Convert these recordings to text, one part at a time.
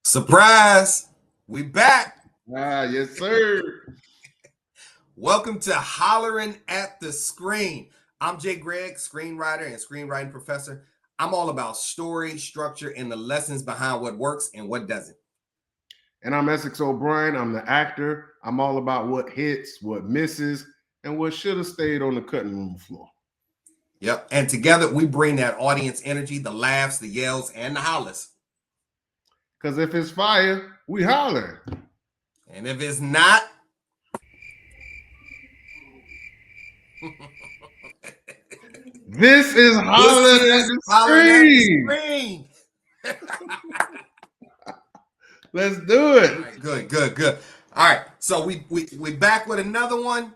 Surprise! We back. Yes, sir. Welcome to Hollerin at the Screen. I'm Jay Gregg, screenwriter and screenwriting professor. I'm all about story, structure, and the lessons behind what works and what doesn't. And I'm Essex O'Brien. I'm the actor. I'm all about what hits, what misses, and what should have stayed on the cutting room floor. Yep. And together we bring that audience energy, the laughs, the yells, and the hollers. Because if it's fire, we holler. And if it's not, this is Hollerin at the Screen. Let's do it. Right, good. All right. So we back with another one.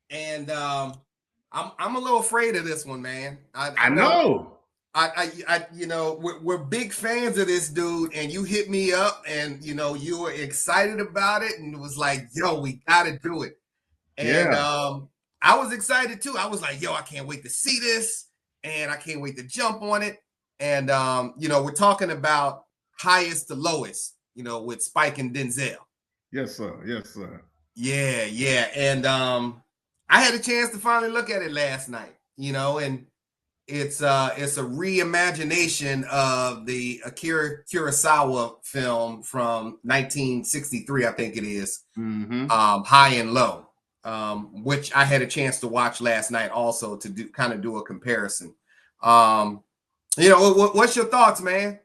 And I'm a little afraid of this one, man. I know. We're big fans of this dude, and you hit me up, and you were excited about it, and it was like, yo, we gotta do it. And I was excited too. I was like, yo, I can't wait to see this, and I can't wait to jump on it. And we're talking about Highest to Lowest, with Spike and Denzel. Yes, sir. Yes, sir. Yeah. And I had a chance to finally look at it last night, and it's a reimagination of the Akira Kurosawa film from 1963, I think it is, High and Low, which I had a chance to watch last night also to do a comparison. What's your thoughts, man?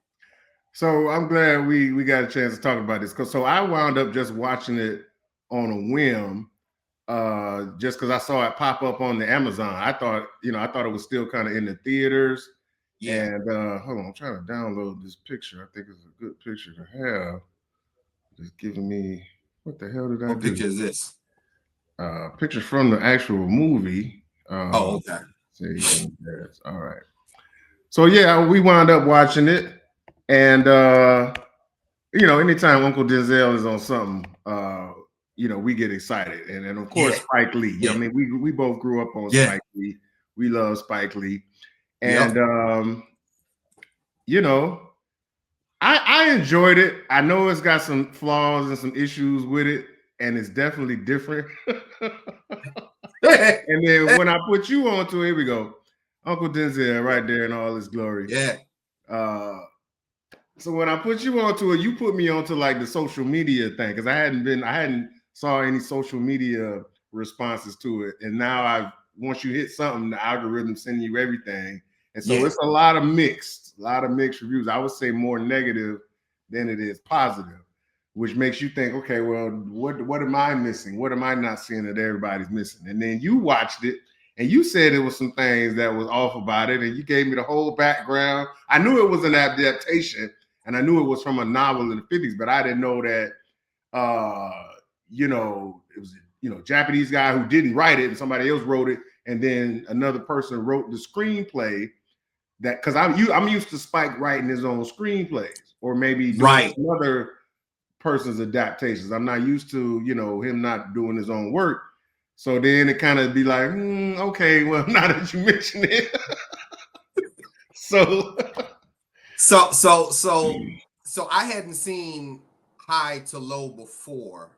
So I'm glad we got a chance to talk about this, because I wound up just watching it on a whim. Just because I saw it pop up on the Amazon. I thought it was still kind of in the theaters. Yeah. And hold on, I'm trying to download this picture. I think it's a good picture to have. Just giving me, what the hell did I do? What picture is this? Picture from the actual movie. Okay. All right. So yeah, we wound up watching it, and anytime Uncle Denzel is on something, we get excited. And of course, Spike Lee. Yeah. I mean, we both grew up on Spike Lee. We love Spike Lee. And, I enjoyed it. I know it's got some flaws and some issues with it, and it's definitely different. And then when I put you onto it, here we go. Uncle Denzel right there in all his glory. Yeah. So when I put you onto it, you put me onto like the social media thing, because I hadn't saw any social media responses to it. And now once you hit something, the algorithm sending you everything. And so it's a lot of mixed reviews. I would say more negative than it is positive, which makes you think, okay, well, what am I missing? What am I not seeing that everybody's missing? And then you watched it and you said there was some things that was off about it, and you gave me the whole background. I knew it was an adaptation, and I knew it was from a novel in the 50s, but I didn't know that it was Japanese guy who didn't write it and somebody else wrote it, and then another person wrote the screenplay. That because I'm used to Spike writing his own screenplays, or maybe doing some other person's adaptations. I'm not used to him not doing his own work. So then it kind of be like, okay, well, now that you mention it, so I hadn't seen High to Low before,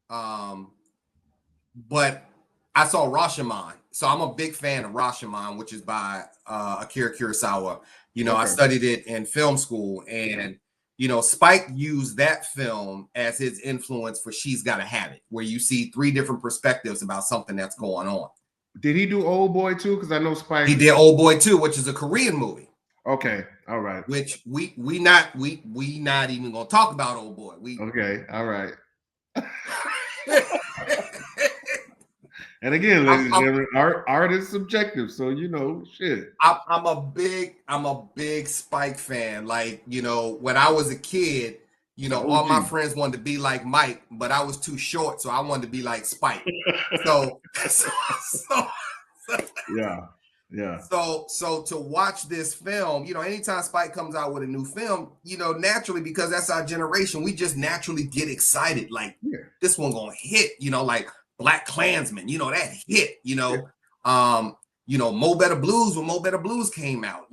but I saw Rashomon. So I'm a big fan of Rashomon, which is by Akira Kurosawa. I studied it in film school, and Spike used that film as his influence for She's Gotta Have It, where you see 3 different perspectives about something that's going on. Did he do Old Boy too? Because I know Spike. He did Old Boy too, which is a Korean movie. Okay, all right. Which we not even gonna talk about Old Boy. Okay, all right. And again, ladies and gentlemen, art is subjective, so shit. I'm a big Spike fan. Like, when I was a kid, all my friends wanted to be like Mike, but I was too short, so I wanted to be like Spike. So yeah. So to watch this film, anytime Spike comes out with a new film, naturally, because that's our generation, we just naturally get excited. Like, this one gonna hit, like Black Klansman, that hit, Mo Better Blues, when Mo Better Blues came out,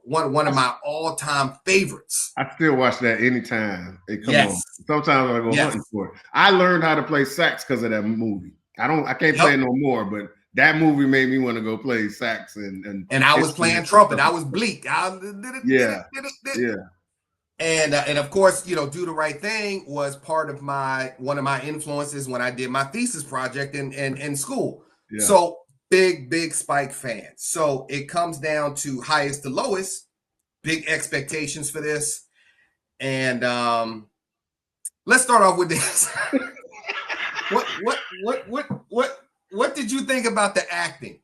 one of my all-time favorites. I still watch that anytime it come on. Yes. Sometimes I go hunting for it. I learned how to play sax because of that movie. I can't play it no more, but that movie made me want to go play sax and I was playing trumpet. I was Bleak. Yeah. And of course, Do the Right Thing was part of one of my influences when I did my thesis project in school. Yeah. So big Spike fan. So it comes down to highest to lowest, big expectations for this. And let's start off with this. What did you think about the acting?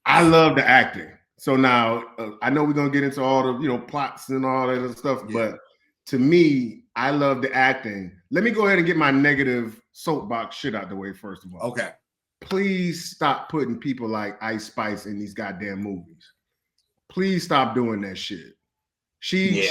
I love the acting. So now I know we're gonna get into all the plots and all that other stuff, but to me, I love the acting. Let me go ahead and get my negative soapbox shit out the way first of all. Okay. Please stop putting people like Ice Spice in these goddamn movies. Please stop doing that shit. She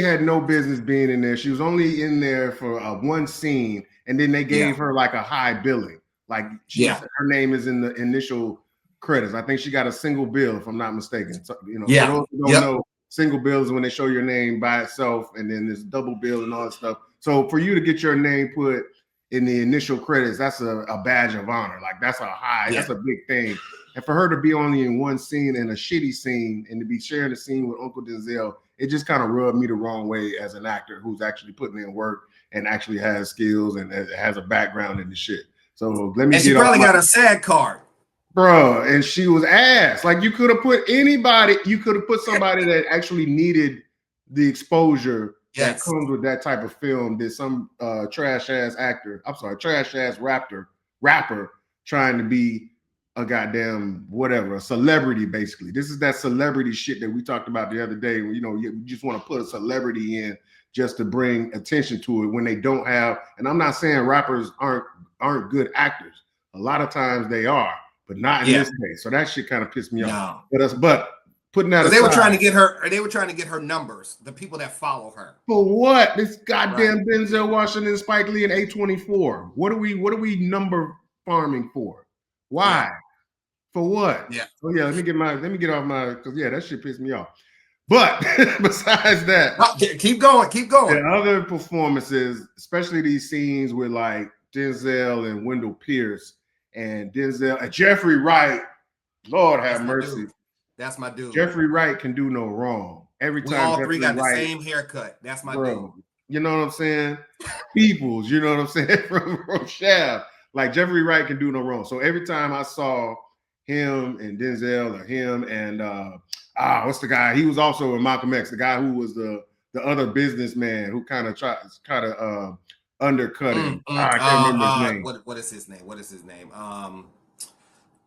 had no business being in there. She was only in there for one scene, and then they gave her like a high billing. Like her name is in the initial credits. I think she got a single bill, if I'm not mistaken. So, for those who don't know, single bill is when they show your name by itself, and then there's double bill and all that stuff. So for you to get your name put in the initial credits, that's a badge of honor. Like that's that's a big thing. And for her to be only in one scene and a shitty scene, and to be sharing a scene with Uncle Denzel, it just kind of rubbed me the wrong way as an actor who's actually putting in work and actually has skills and has a background in the shit. So let me. And she probably got a SAG card, bro. And she was ass. Like you could have put anybody. You could have put somebody that actually needed the exposure that comes with that type of film. Did some trash ass rapper trying to be a goddamn whatever, a celebrity basically. This is that celebrity shit that we talked about the other day. You just want to put a celebrity in just to bring attention to it when they don't have. And I'm not saying rappers aren't good actors. A lot of times they are, but not in this case. So that shit kind of pissed me off. But putting that aside, they were trying to get her. They were trying to get her numbers, the people that follow her. For what? This goddamn Denzel Washington, Spike Lee, and A24. What are we number farming for? Why? Yeah. For what? Yeah. Oh yeah. Let me get off my, because that shit pissed me off. But besides that, keep going. The other performances, especially these scenes with like Denzel and Wendell Pierce and Denzel and Jeffrey Wright. Lord have mercy. That's my dude. Jeffrey Wright can do no wrong. Every time all three got the same haircut. That's my dude. You know what I'm saying? Peoples, you know what I'm saying? From Rochelle. Like Jeffrey Wright can do no wrong. So every time I saw him and Denzel or him and what's the guy? He was also in Malcolm X, the guy who was the other businessman who kind of undercut him. I can't remember his name. What is his name?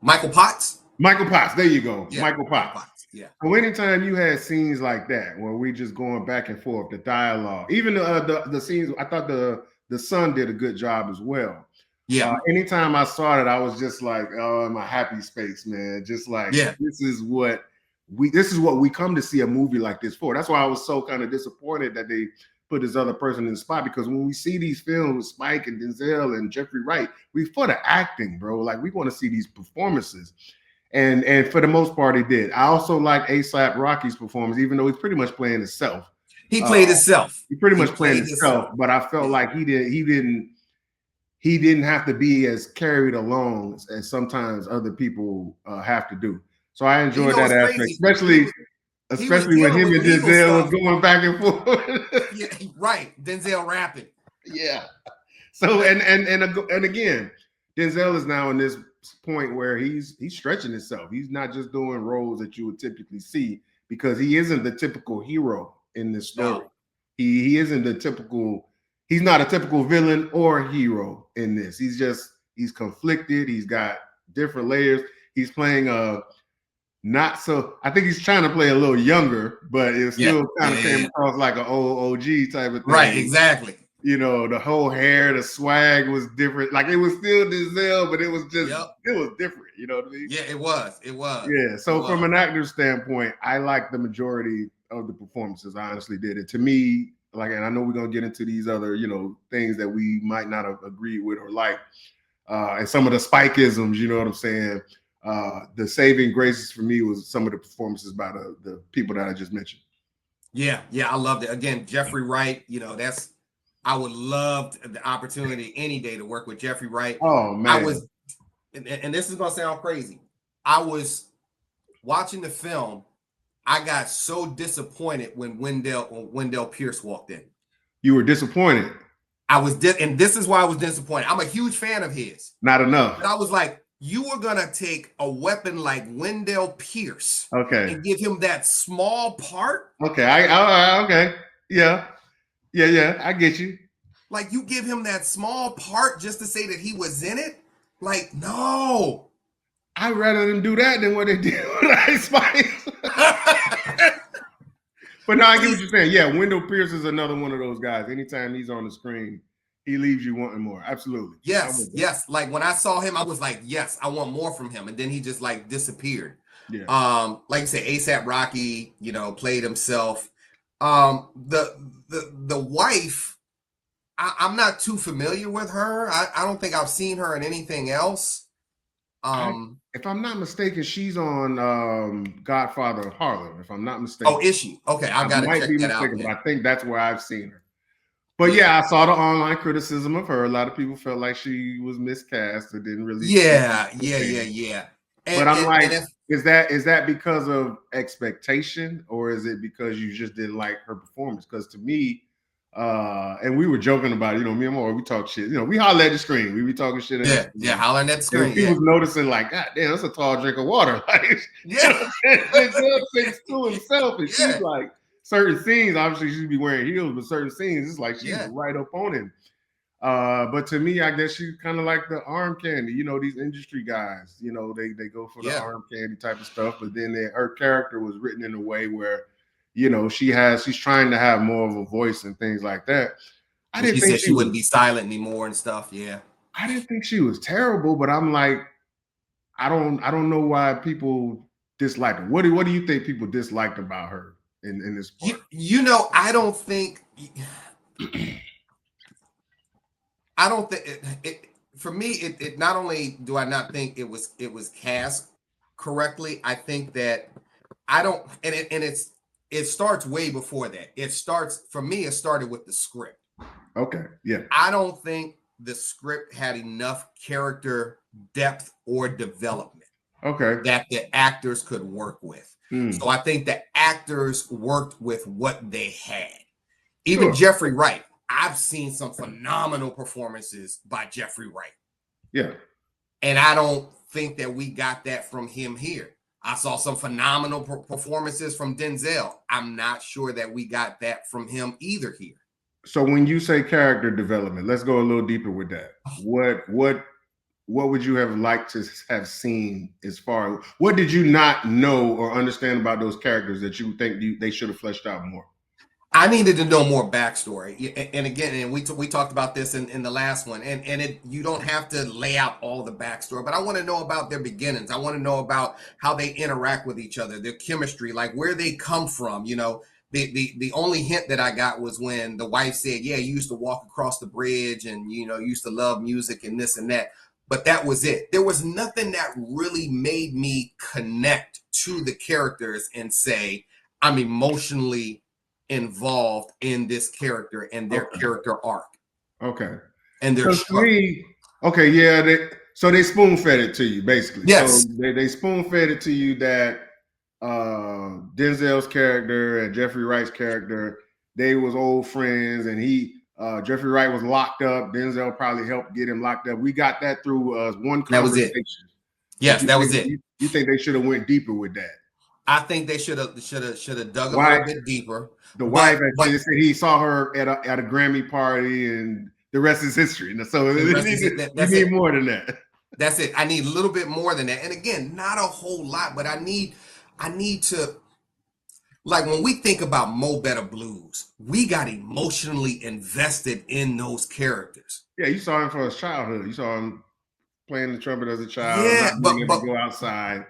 Michael Potts. Michael Potts. There you go. Yeah, Michael Potts. Yeah. So anytime you had scenes like that where we just going back and forth, the dialogue, even the scenes, I thought the son did a good job as well. Yeah. Anytime I saw it, I was just like, oh, in my happy space, man. Just like, this is what we come to see a movie like this for. That's why I was so kind of disappointed that they put this other person in the spot, because when we see these films with Spike and Denzel and Jeffrey Wright, we for the acting, bro. Like we want to see these performances. And for the most part, he did. I also like A$AP Rocky's performance, even though he's pretty much playing himself. He played himself. He pretty much played himself, but I felt like he didn't have to be as carried along as sometimes other people have to do. So I enjoyed that aspect, especially when him and Denzel was going back and forth. Yeah, right. Denzel rapping. Yeah. So and again, Denzel is now in this point where he's stretching himself. He's not just doing roles that you would typically see, because he isn't the typical hero in this story. No. He isn't the typical. He's not a typical villain or hero in this. He's conflicted. He's got different layers. He's playing not so. I think he's trying to play a little younger, but it still kind of came across like an old OG type of thing. Right, exactly. The whole hair, the swag was different. Like it was still Denzel, but it was just it was different. You know what I mean? Yeah, it was. Yeah. So from an actor standpoint, I like the majority of the performances. I honestly did it. To me, and I know we're gonna get into these other, things that we might not have agreed with or like, and some of the Spikeisms. You know what I'm saying? the saving graces for me was some of the performances by the people that I just mentioned. Yeah, I loved it. Again, Jeffrey Wright, I would love the opportunity any day to work with Jeffrey Wright. Oh I man. was, and this is gonna sound crazy. I was watching the film. I got so disappointed when Wendell Pierce walked in. You were disappointed. And this is why I was disappointed. I'm a huge fan of his. Not enough. But I was like, you were gonna take a weapon like Wendell Pierce, okay, and give him that small part. Okay, okay, yeah, I get you. Like, you give him that small part just to say that he was in it? Like, no. I'd rather them do that than what they did with Ice Spice. But no, I get what you're saying. Yeah, Wendell Pierce is another one of those guys. Anytime he's on the screen, he leaves you wanting more. Absolutely. Yes. Like, when I saw him, I was like, yes, I want more from him. And then he just like disappeared. Yeah. Like you said, ASAP Rocky, played himself. The wife, I'm not too familiar with her. I don't think I've seen her in anything else. If I'm not mistaken, she's on Godfather of Harlem. If I'm not mistaken. Oh, is she? Okay, I gotta check that out. But I think that's where I've seen her. But yeah, I saw the online criticism of her. A lot of people felt like she was miscast or didn't really. Yeah. But I'm like, is that because of expectation, or is it because you just didn't like her performance? Because to me, and we were joking about it, me and Moore, we talk shit. We holler at the screen. We be talking shit. Hollering at the screen. He was noticing like, God damn, that's a tall drink of water. Like, thinks to himself, and she's like, certain scenes, obviously she'd be wearing heels, but certain scenes, it's like she's right up on him. But to me, I guess she's kind of like the arm candy. These industry guys, they go for the arm candy type of stuff. But then her character was written in a way where, she's trying to have more of a voice and things like that. I didn't think she wouldn't be silent anymore and stuff. Yeah. I didn't think she was terrible, but I'm like, I don't know why people disliked her. What do you think people disliked about her in this part? I don't think. I don't think it for me. It not only do I not think it was cast correctly. I think that I don't, and it starts way before that. It started with the script. Okay, yeah. I don't think the script had enough character depth or development. Okay. That the actors could work with. So I think the actors worked with what they had. Even Jeffrey Wright. I've seen some phenomenal performances by Jeffrey Wright. Yeah. And I don't think that we got that from him here. I saw some phenomenal performances from Denzel. I'm not sure that we got that from him either here. So when you say character development, let's go a little deeper with that. What would you have liked to have seen as far? What did you not know or understand about those characters that you think they should have fleshed out more? I needed to know more backstory, and again, we talked about this in the last one, and you don't have to lay out all the backstory, but I want to know about their beginnings. I want to know about how they interact with each other, their chemistry, like where they come from. The only hint that I got was when the wife said, "Yeah, you used to walk across the bridge, and you used to love music and this and that." But that was it. There was nothing that really made me connect to the characters and say I'm emotionally involved in this character and their character arc. Okay. And their okay, yeah. They spoon fed it to you, basically. Yes. So they spoon fed it to you that Denzel's character and Jeffrey Wright's character, they was old friends, and Jeffrey Wright was locked up. Denzel probably helped get him locked up. We got that through one conversation. That was it. Yes, that was it. You think they should have went deeper with that? I think they should have dug a little bit deeper. The wife said he saw her at a Grammy party, and the rest is history. So you need more than that. That's it. I need a little bit more than that. And again, not a whole lot, but I need to, like, when we think about Mo Better Blues, we got emotionally invested in those characters. Yeah, you saw him from his childhood. You saw him playing the trumpet as a child, not being able to go outside.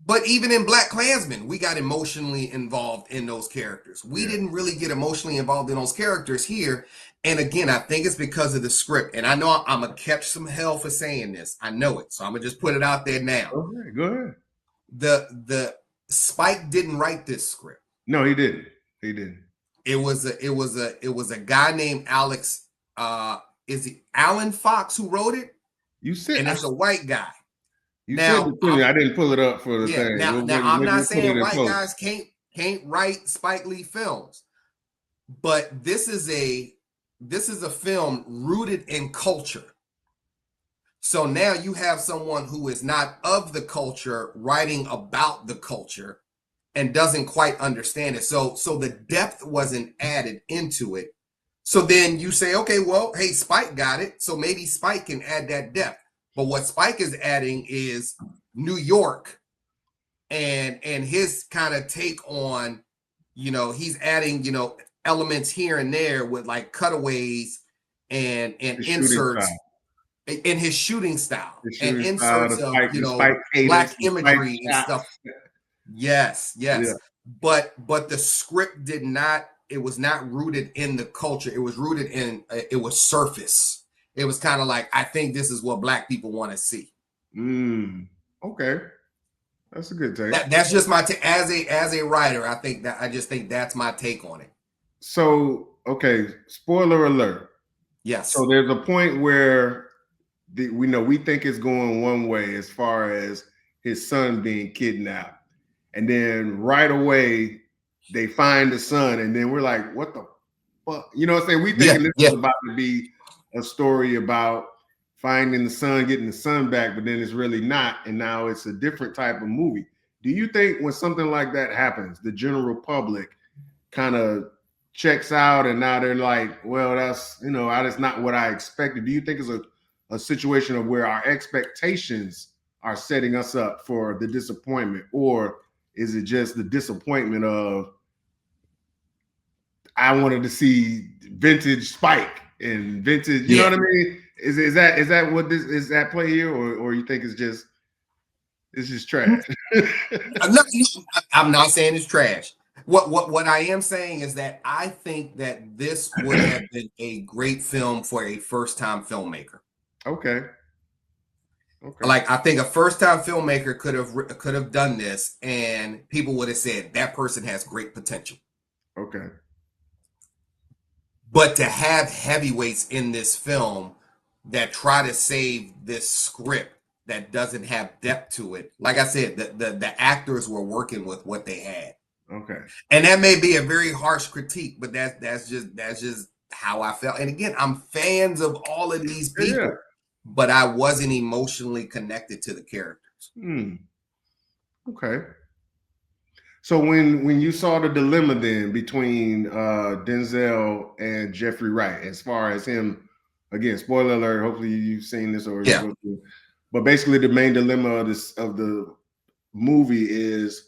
But even in Black Klansman, we got emotionally involved in those characters. We Yeah. didn't really get emotionally involved in those characters here. And again, I think it's because of the script. And I know I'm gonna catch some hell for saying this. I know it. So I'm gonna just put it out there now. Okay, go ahead. The Spike didn't write this script. No, he didn't. He didn't. It was a guy named Alex. Is it Alan Fox who wrote it? You said And it's a white guy. you said Now, it to me. I didn't pull it up for the yeah. thing. Now I'm We'll not put it saying in white post. guys can't write Spike Lee films, but this is a film rooted in culture. So now you have someone who is not of the culture writing about the culture and doesn't quite understand it. So the depth wasn't added into it. So then you say, okay, well, hey, Spike got it. So maybe Spike can add that depth. But what Spike is adding is New York and his kind of take on, he's adding, elements here and there with like cutaways and inserts in his shooting style and inserts of the spike black cadence, the spike imagery and shots. stuff. Yes. Yeah. But the script did not, it was not rooted in the culture. It was rooted in, it was surface. It was kind of like, I think this is what black people want to see. Okay. That's a good take. That's just my take as a writer. I just think that's my take on it. So, okay, spoiler alert. Yes. So there's a point where we think it's going one way as far as his son being kidnapped. And then right away they find the son, and then we're like, what the fuck? You know what I'm saying? We thinking this is about to be a story about finding the son, getting the son back, but then it's really not. And now it's a different type of movie. Do you think when something like that happens, the general public kind of checks out and now they're like, well, that's not what I expected? Do you think it's a situation of where our expectations are setting us up for the disappointment, or is it just the disappointment of I wanted to see vintage Spike and vintage, you know what I mean? Is that what this is at play here, or you think it's just trash? I'm not saying it's trash. What I am saying is that I think that this would have been a great film for a first-time filmmaker. Okay. Like I think a first-time filmmaker could have done this, and people would have said that person has great potential. Okay. But to have heavyweights in this film that try to save this script that doesn't have depth to it, like I said, the actors were working with what they had. Okay. And that may be a very harsh critique, but that's just how I felt. And again, I'm fans of all of these people, but I wasn't emotionally connected to the characters. Okay. So when you saw the dilemma then between Denzel and Jeffrey Wright, as far as him, again, spoiler alert, hopefully you've seen this or but basically the main dilemma of the movie is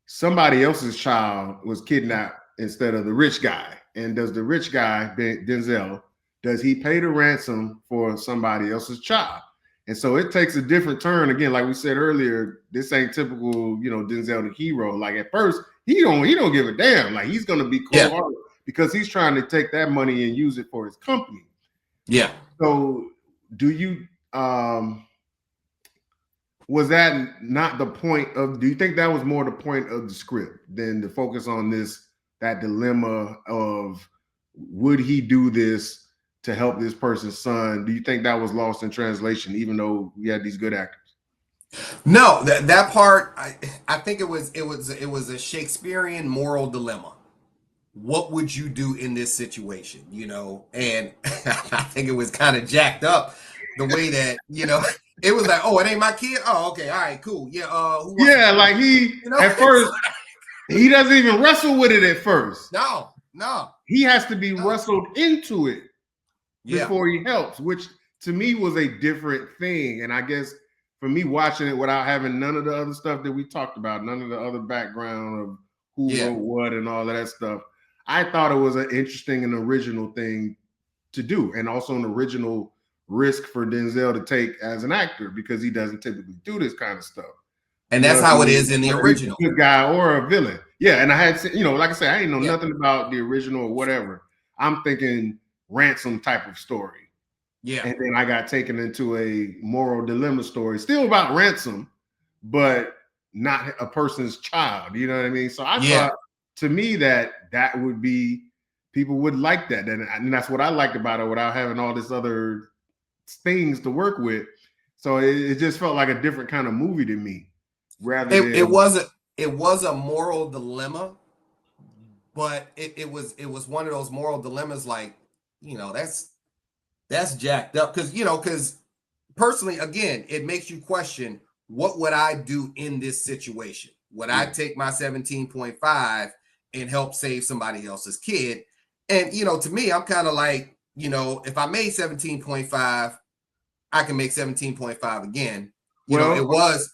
somebody else's child was kidnapped instead of the rich guy. And does the rich guy, Denzel, does he pay the ransom for somebody else's child? And so it takes a different turn. Again, like we said earlier, this ain't typical, Denzel the hero. Like at first, he don't give a damn. Like he's gonna be cold-hearted because he's trying to take that money and use it for his company. Yeah. So do you was that not the point of, do you think that was more the point of the script than to focus on that dilemma of would he do this to help this person's son? Do you think that was lost in translation, even though we had these good actors? No, that part, I think it was a Shakespearean moral dilemma. What would you do in this situation? And I think it was kind of jacked up the way that, it was like, oh, it ain't my kid. Oh, okay, all right, cool. Yeah, like he at first he doesn't even wrestle with it at first. No. He has to be wrestled into it before he helps, which to me was a different thing. And I guess for me watching it without having none of the other stuff that we talked about, none of the other background of who wrote what and all of that stuff, I thought it was an interesting and original thing to do, and also an original risk for Denzel to take as an actor because he doesn't typically do this kind of stuff. And You know that's what I how it is mean? in the Whether he's original. a good guy or a villain. Yeah, and I had, like I said, I ain't know Yeah. nothing about the original or whatever. I'm thinking ransom type of story. Yeah. And then I got taken into a moral dilemma story, still about ransom, but not a person's child. You know what I mean? So I Yeah. thought, to me, that would be, people would like that. And that's what I liked about it without having all this other things to work with. So it just felt like a different kind of movie to me, rather It than, was a moral dilemma, but it was one of those moral dilemmas like, that's jacked up because personally, again, it makes you question, what would I do in this situation? Would I yeah. take my 17.5 and help save somebody else's kid? And to me, I'm kind of like, if I made 17.5, I can make 17.5 again. It Well, was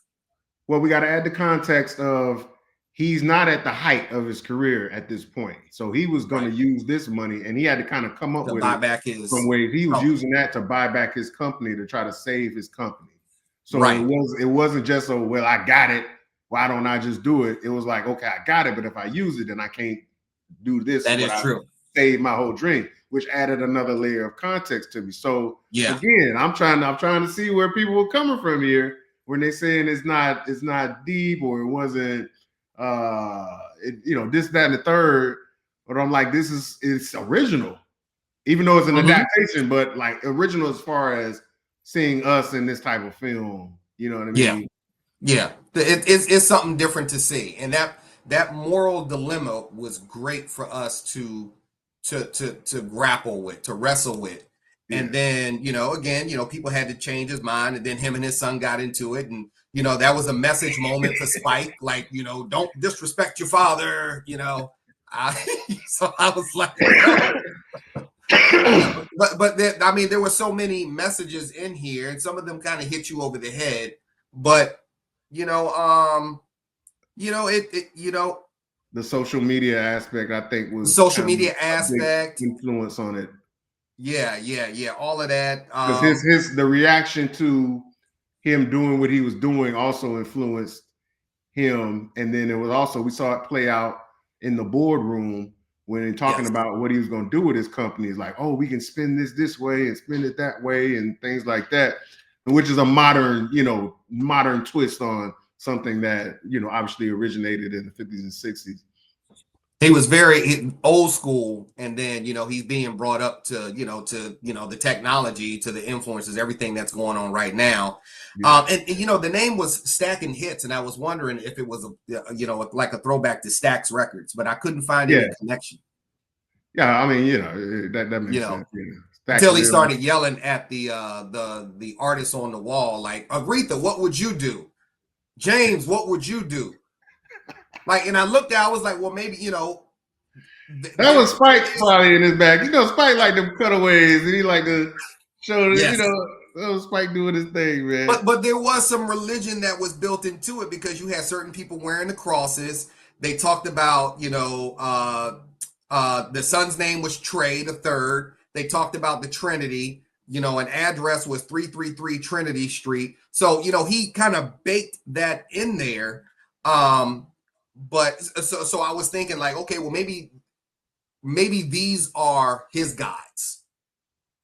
we got to add the context of, he's not at the height of his career at this point. So he was going to right use this money, and he had to kind of come up to with buy it back from his ways. He was company. using that to buy back his company, to try to save his company. So Right. it wasn't just, oh, well, I got it, why don't I just do it? It was like, okay, I got it, but if I use it, then I can't do this, That what is I true. saved my whole dream, which added another layer of context to me. So Yeah. again, I'm trying to see where people were coming from here when they're saying it's not deep, or it wasn't this, that, and the third. But I'm like, it's original, even though it's an Mhm. adaptation, but like original as far as seeing us in this type of film. You know what I Yeah. mean? Yeah. It's something different to see. And that moral dilemma was great for us to grapple with, to wrestle with. And Yeah. then, again, people had to change his mind, and then him and his son got into it. And, that was a message moment for Spike, like, don't disrespect your father, I, so I was like, but I mean, there were so many messages in here, and some of them kind of hit you over the head. But you know, it The social media aspect, I think, the was social kind media of a big aspect. influence on it, Yeah, all of that. because the reaction to him doing what he was doing also influenced him. And then it was also, we saw it play out in the boardroom when talking Yes, about what he was going to do with his company. It's like, oh, we can spend this way and spend it that way and things like that, which is a modern twist on something that obviously originated in the 50s and 60s. he was very old school, and then he's being brought up to the technology, to the influences, everything that's going on right now. Yeah. And the name was Stacking Hits, and I was wondering if it was like a throwback to Stax Records, but I couldn't find Yeah. any connection. Yeah. I mean, that You makes know, sense. until he Stacksville. started yelling at the artist on the wall, like, Aretha, what would you do? James, what would you do? Like, and I looked at, I was like, well, maybe That was there Spike is. probably in his back. Spike like them cutaways, and he like to show Yes. that was Spike doing his thing, man. But there was some religion that was built into it, because you had certain people wearing the crosses. They talked about, the son's name was Trey the third. They talked about the Trinity. An address was 333 Trinity Street. So, he kind of baked that in there. But so I was thinking, like, okay, well, maybe these are his gods,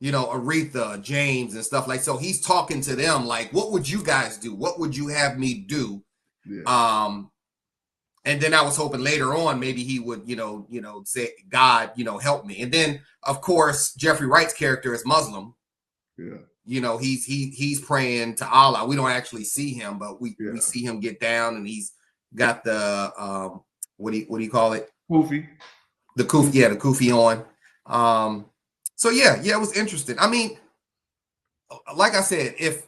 Aretha, James, and stuff like. So he's talking to them like, what would you guys do? What would you have me do? Yeah. And then I was hoping later on maybe he would, say, God, help me. And then of course Jeffrey Wright's character is Muslim. Yeah. He's praying to Allah. We don't actually see him, but we Yeah. see him get down, and he's got the what do you call it? Poofy. The kufi, yeah, the kufi on. So yeah, it was interesting. I mean, like I said, if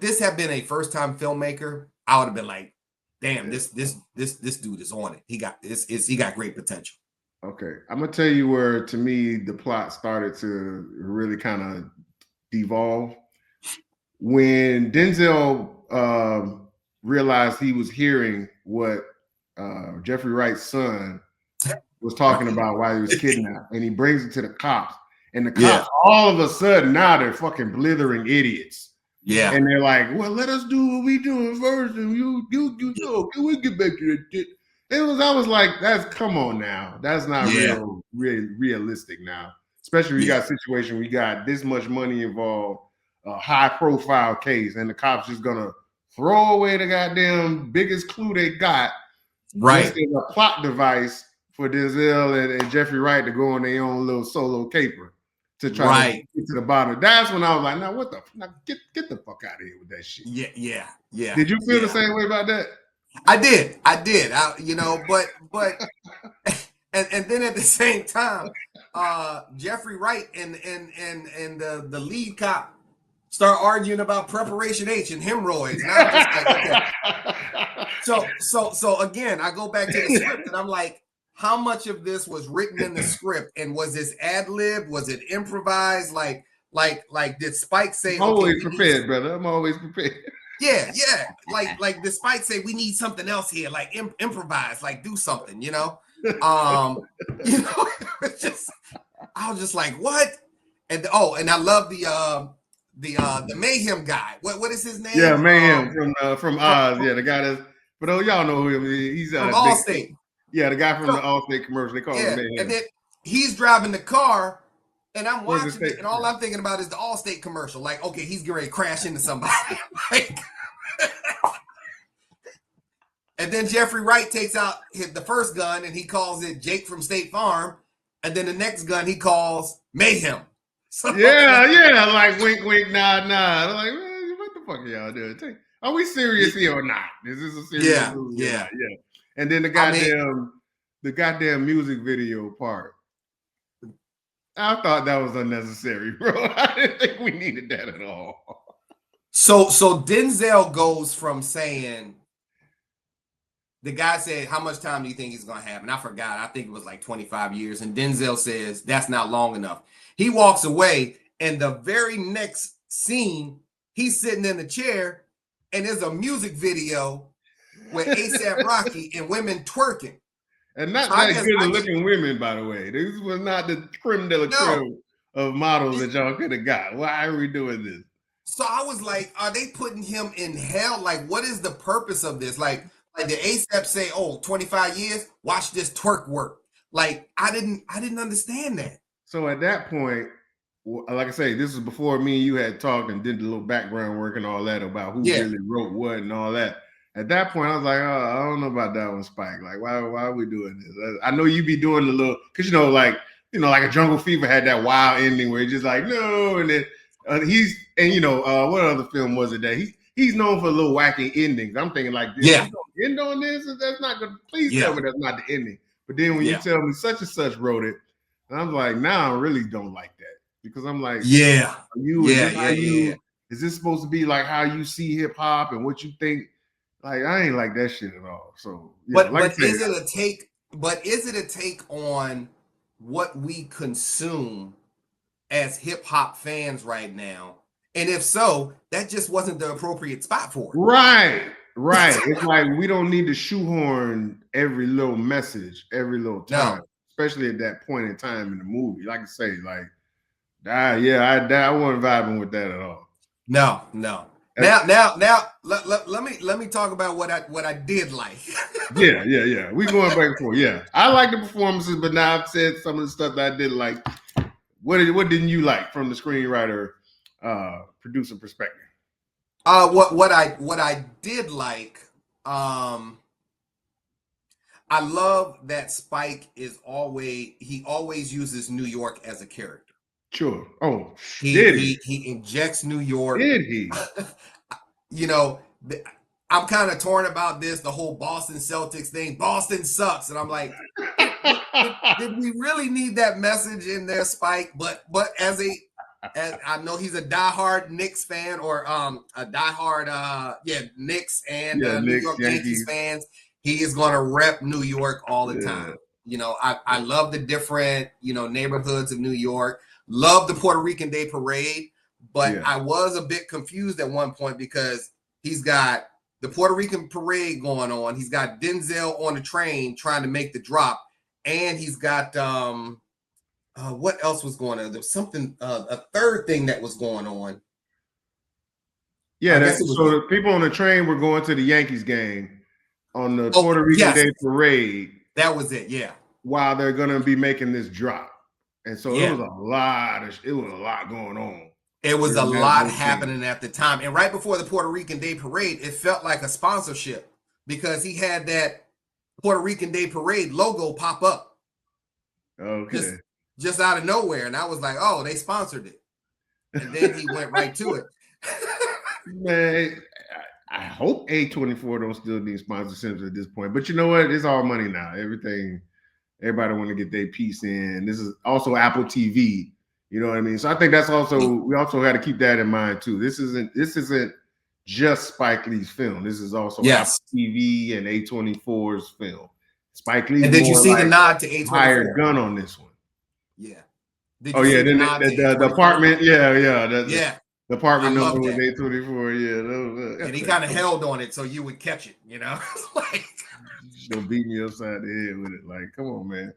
this had been a first time filmmaker, I would have been like, damn, this dude is on it. He got great potential. Okay. I'm gonna tell you where, to me, the plot started to really kind of devolve. When Denzel realized he was hearing what Jeffrey Wright's son was talking Right. about while he was kidnapped, and he brings it to the cops, and the Yeah. cops all of a sudden, now they're fucking blithering idiots. Yeah. And they're like, well, let us do what we doing first, and you know, can we get back to that shit? I was like, come on now. That's not Yeah. realistic now. Especially when you Yeah. got a situation where you got this much money involved, a high profile case, and the cops just gonna throw away the goddamn biggest clue they got just Right. as a plot device for Denzel and Jeffrey Wright to go on their own little solo caper to try to Right. get to the bottom. That's when I was like, now what the get the fuck out of here with that shit. Yeah. Yeah. Yeah. Did you feel the Yeah. same way about that? I did. You know, but and then at the same time, Jeffrey Wright and the lead cop start arguing about preparation H and hemorrhoids. And I'm just like, okay. So again, I go back to the script and I'm like, how much of this was written in the script? And was this ad lib? Was it improvised? Like did Spike say, I'm okay, always prepared, brother. I'm always prepared. yeah. Like did Spike say we need something else here, like improvise, like do something, you know? You know, it's just I was just like, what? And and I love the Mayhem guy. What is his name? Yeah, Mayhem from Oz. Yeah, the guy that's but y'all know who he is. He's from big. Allstate. Yeah, the guy from So, the Allstate commercial. They call him Mayhem. and then he's driving the car, and I'm Where's the watching it, and all I'm thinking about is the Allstate commercial. Like, okay, he's getting ready to crash into somebody. Like, and then Jeffrey Wright takes out the first gun, and he calls it Jake from State Farm, and then the next gun he calls Mayhem. So, yeah, like wink, wink, nod, nod. I'm like, man, what the fuck are y'all doing? Are we serious here or not? Is this a serious movie? Yeah. And then the goddamn music video part. I thought that was unnecessary, bro. I didn't think we needed that at all. So Denzel goes from saying, the guy said, how much time do you think he's going to have? And I forgot. I think it was like 25 years. And Denzel says, that's not long enough. He walks away, and the very next scene, he's sitting in the chair, and there's a music video with A$AP Rocky and women twerking. And not that good looking women, by the way. This was not the creme de la creme of models that y'all could have got. Why are we doing this? So I was like, are they putting him in hell? Like, what is the purpose of this? Like did A$AP say, 25 years, watch this twerk work? Like, I didn't understand that. So at that point, like I say, this is before me and you had talked and did a little background work and all that about who really wrote what and all that. At that point, I was like, oh, I don't know about that one, Spike. Like, why are we doing this? I know you be doing the little, because like a Jungle Fever had that wild ending where it's just like, no, and then what other film was it that he's known for little wacky endings. I'm thinking like, end on this? That's not good. Please tell me that's not the ending. But then when you tell me such and such wrote it, I'm like, now I really don't like that, because I'm like, is this supposed to be like how you see hip hop and what you think? Like, I ain't like that shit at all. So, but is it a take? But is it a take on what we consume as hip hop fans right now? And if so, that just wasn't the appropriate spot for it. Right. It's like we don't need to shoehorn every little message every little time, especially at that point in time in the movie. Like I say, like, I wasn't vibing with that at all. No. Now let me talk about what I did like. Yeah. We going back and forth. Yeah, I like the performances, but now I've said some of the stuff that I didn't like. What didn't you like from the screenwriter, producer perspective? What I did like, I love that Spike always uses New York as a character. Sure. Oh, he injects New York. Did he? I'm kind of torn about this, the whole Boston Celtics thing. Boston sucks, and I'm like, did we really need that message in there, Spike? But as I know he's a diehard Knicks fan, or a diehard Knicks and New York Yankees fans. He is going to rep New York all the time. I love the different neighborhoods of New York. Love the Puerto Rican Day Parade, but I was a bit confused at one point because he's got the Puerto Rican parade going on. He's got Denzel on the train trying to make the drop, and he's got what else was going on? There's something, a third thing that was going on. Yeah, I guess it was. so the people on the train were going to the Yankees game on the Oh, Puerto Rican yes, Day Parade that was it. Yeah, while they're going to be making this drop. And so it yeah. was a lot going on It was a during lot those games. happening at the time. And right before the Puerto Rican Day Parade, it felt like a sponsorship because he had that Puerto Rican Day Parade logo pop up Okay. just out of nowhere. And I was like, oh, they sponsored it. And then he went right to it. Man, I hope A24 don't still need sponsorships at this point. But you know what? It's all money now. Everybody want to get their piece in. This is also Apple TV. You know what I mean? So I think that's also, we also got to keep that in mind too. This isn't just Spike Lee's film. This is also Apple TV and A24's film. Spike Lee's and did you more see like the nod to A24? hired gun on this one. Yeah. Did you see then the apartment, the apartment number with A24, yeah. And he kind of held on it so you would catch it, like don't beat me upside the head with it. Like, come on, man.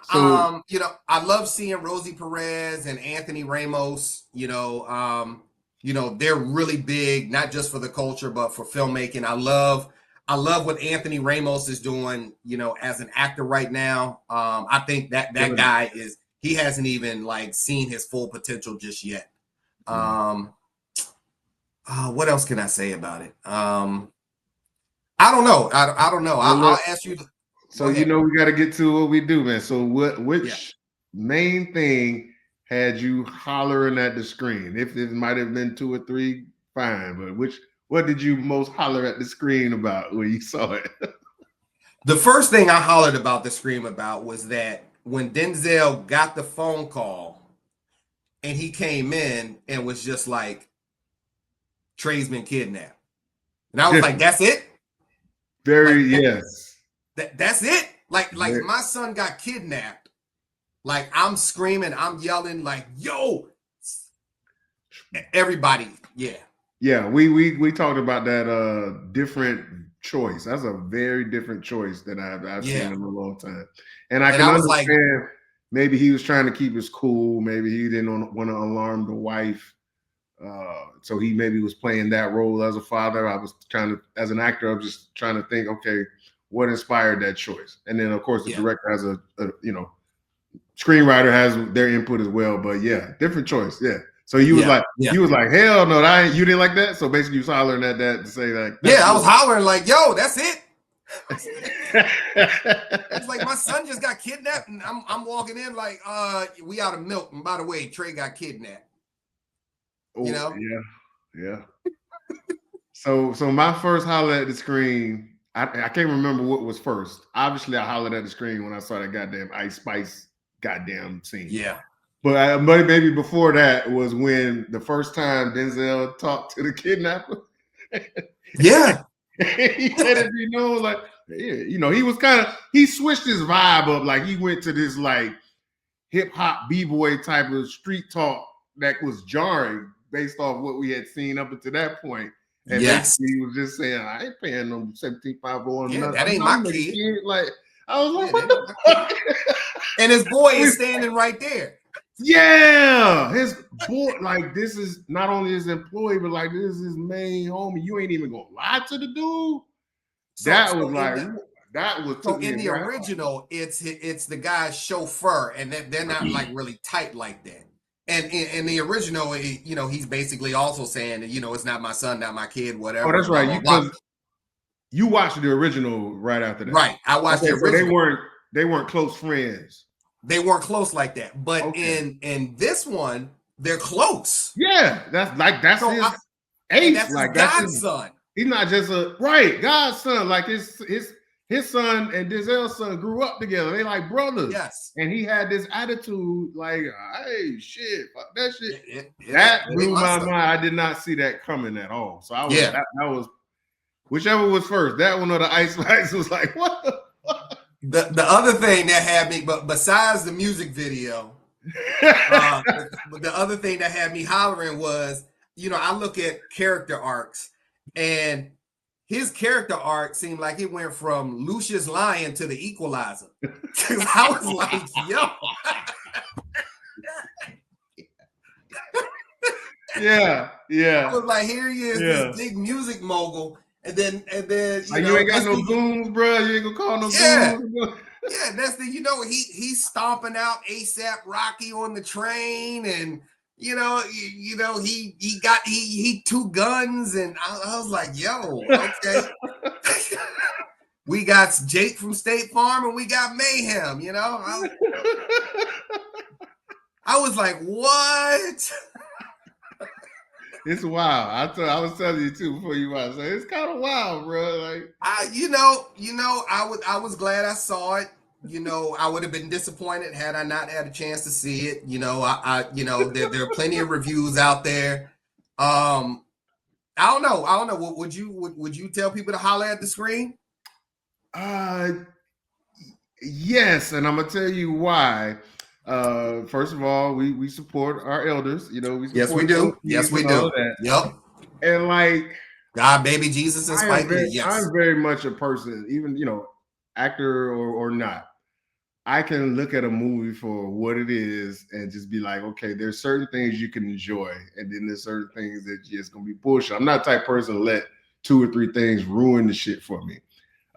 I love seeing Rosie Perez and Anthony Ramos. They're really big, not just for the culture, but for filmmaking. I love what Anthony Ramos is doing, as an actor right now. I think that guy he hasn't even like seen his full potential just yet. What else can I say about it? I don't know. I don't know. I'll ask you. So we got to get to what we do, man. So which main thing had you hollering at the screen? If it might have been 2 or 3, fine. But what did you most holler at the screen about when you saw it? The first thing I hollered about the screen about was that when Denzel got the phone call and he came in and was just like, Trey's been kidnapped. And I was like, that's it? Yes. That's it? Like my son got kidnapped. Like I'm screaming, I'm yelling, like, yo, everybody. Yeah. Yeah, we talked about that different choice. That's a very different choice that I've seen in a long time. And I can understand maybe he was trying to keep his cool. Maybe he didn't want to alarm the wife. So he maybe was playing that role as a father. As an actor, I was just trying to think, okay, what inspired that choice? And then of course the director has a screenwriter has their input as well. But yeah, different choice. Yeah. So you was like, hell no, you didn't like that. So basically, you was hollering at that to say like, I was hollering like, yo, that's it. It's like my son just got kidnapped, and I'm walking in like, we out of milk. And by the way, Trey got kidnapped. Yeah. So my first holler at the screen, I can't remember what was first. Obviously, I hollered at the screen when I saw that goddamn Ice Spice goddamn scene. Yeah. But maybe before that was when the first time Denzel talked to the kidnapper. Yeah. He said it, like, he switched his vibe up. Like he went to this like hip hop b-boy type of street talk that was jarring based off what we had seen up until that point. And basically he was just saying, I ain't paying no 17.5 on nothing. That ain't my kid. Like I was like, what the fuck? And his boy is standing right there. Yeah, his boy, like this is not only his employee, but like this is his main homie. You ain't even gonna lie to the dude. In the original, it's the guy's chauffeur, and they're not like really tight like that. And in the original, he's basically also saying that it's not my son, not my kid, whatever. Oh, that's right. You watched the original right after that, right? I watched the original. So they weren't close friends. They weren't close like that, but in this one, they're close. Yeah, that's his ace. That's like his godson. He's not just godson. Like his son and Denzel's son grew up together. They like brothers. Yes. And he had this attitude like, hey, shit, fuck that shit. That blew my mind. I did not see that coming at all. So I was that was whichever was first, that one or the Ice Spice was like, what the fuck? The other thing that had me, but besides the music video, the other thing that had me hollering was, I look at character arcs, and his character arc seemed like it went from Lucius Lyon to the Equalizer. Because I was like, yo. Yeah, I yeah, was like, here he is, this yeah. big music mogul, and then Like you ain't got next no thing goons, bro. You ain't gonna call no yeah, goons. Bro. yeah, next thing you know, he's stomping out ASAP Rocky on the train, and he two guns, and I was like, yo, okay. We got Jake from State Farm, and we got Mayhem. I was like, what? It's wild. I was telling you too before you watched. It's kind of wild, bro. Like I was glad I saw it. I would have been disappointed had I not had a chance to see it. There are plenty of reviews out there. I don't know. Would you tell people to holler at the screen? uh yes, and I'm gonna tell you why. First of all, we support our elders, we Yes, we support those do. Yes, kids we and all of do. that. Yep. And like God, baby Jesus and Spike Lee. Yes. I'm very much a person, even actor or not. I can look at a movie for what it is and just be like, okay, there's certain things you can enjoy, and then there's certain things that just gonna be bullshit. I'm not the type of person to let 2 or 3 things ruin the shit for me.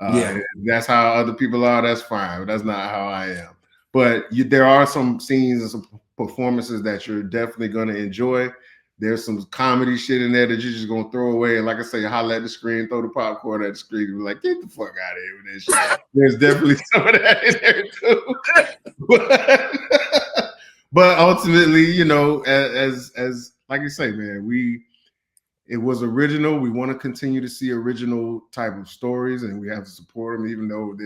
Yeah. That's how other people are. That's fine. But that's not how I am. But there are some scenes and some performances that you're definitely going to enjoy. There's some comedy shit in there that you're just going to throw away. And like I say, holler at the screen, throw the popcorn at the screen, and be like, get the fuck out of here with this shit. There's definitely some of that in there too. But ultimately, as like you say, man, it was original. We want to continue to see original type of stories, and we have to support them, even though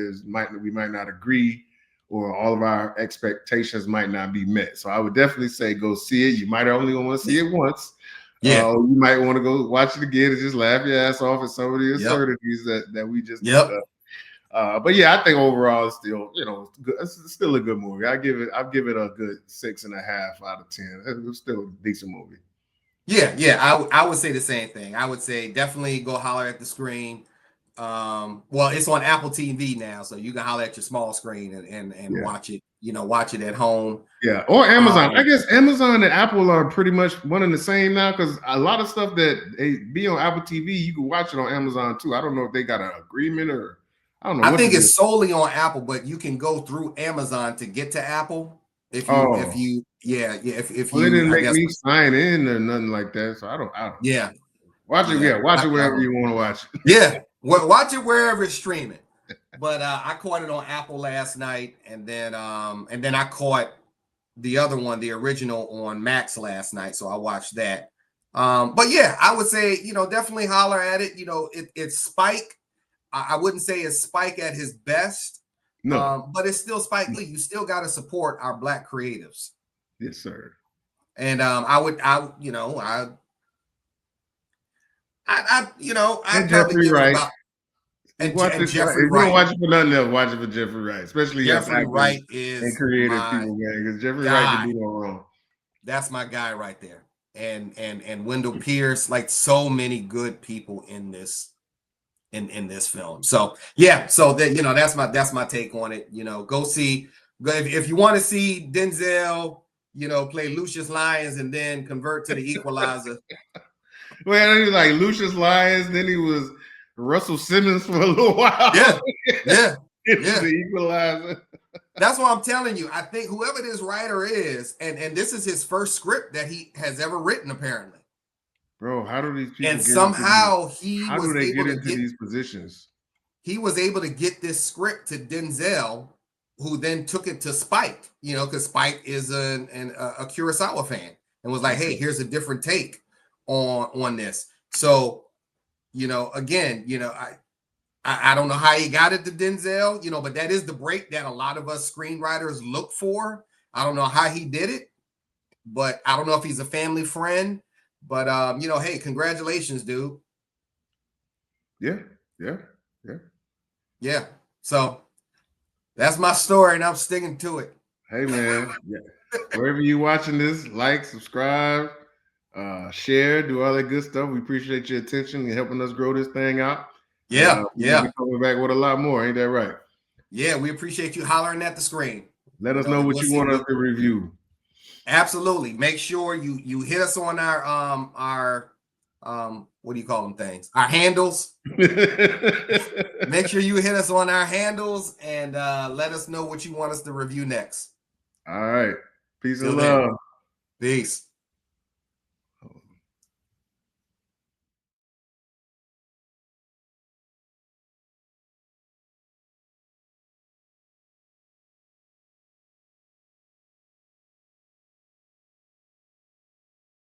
we might not agree, or all of our expectations might not be met. So I would definitely say go see it. You might only want to see it once. Yeah. You might want to go watch it again and just laugh your ass off at some of the absurdities that we just discussed. But yeah, I think overall it's still, good. It's still a good movie. I'll give it a good 6.5 out of 10. It's still a decent movie. Yeah. I would say the same thing. I would say definitely go holler at the screen. Well, it's on Apple TV now, so you can holler at your small screen and watch it. Watch it at home. Yeah, or Amazon. I guess Amazon and Apple are pretty much one and the same now, because a lot of stuff that be on Apple TV, you can watch it on Amazon too. I don't know if they got an agreement, or I don't know. I think it's solely on Apple, but you can go through Amazon to get to Apple. If you they didn't make me sign in or nothing like that, so I don't. Yeah, watch it. Yeah, watch it wherever you want to watch it. Yeah, watch it wherever it's streaming. But I caught it on Apple last night, and then I caught the other one, the original, on Max last night. So I watched that. But yeah, I would say definitely holler at it. It's Spike. I wouldn't say it's Spike at his best. No, but it's still Spike Lee. You still got to support our Black creatives. Yes, sir. And I'd Jeffrey Wright. And Jeffrey Jeffrey Wright. If you don't watch it for nothing else, watch it for Jeffrey Wright, especially Jeffrey Wright is and creative people, man. Because Jeffrey Wright can do no wrong. That's my guy right there. And Wendell Pierce, like so many good people in this film. So yeah, so that that's my take on it. Go see if you want to see Denzel, play Lucius Lyons and then convert to the Equalizer. Well, he was like Lucius Lyons, then he was Russell Simmons for a little while. Yeah. The Equalizer. That's what I'm telling you. I think whoever this writer is, and this is his first script that he has ever written, apparently. Bro, how do these people and somehow he how was do they able get to into get these positions? He was able to get this script to Denzel, who then took it to Spike, because Spike is a Kurosawa fan, and was like, hey, here's a different take on this. So, again, I don't know how he got it to Denzel, but that is the break that a lot of us screenwriters look for. I don't know how he did it, but I don't know if he's a family friend. But hey, congratulations, dude. Yeah. So that's my story, and I'm sticking to it. Hey, man. Wherever you're watching this, like, subscribe, share, do all that good stuff. We appreciate your attention and helping us grow this thing out. Yeah. We'll be coming back with a lot more. Ain't that right? Yeah, we appreciate you hollering at the screen. Let us know what you want us to review. Absolutely. Make sure you hit us on our what do you call them things? Our handles. Make sure you hit us on our handles and let us know what you want us to review next. All right. Peace and Till then, love. peace.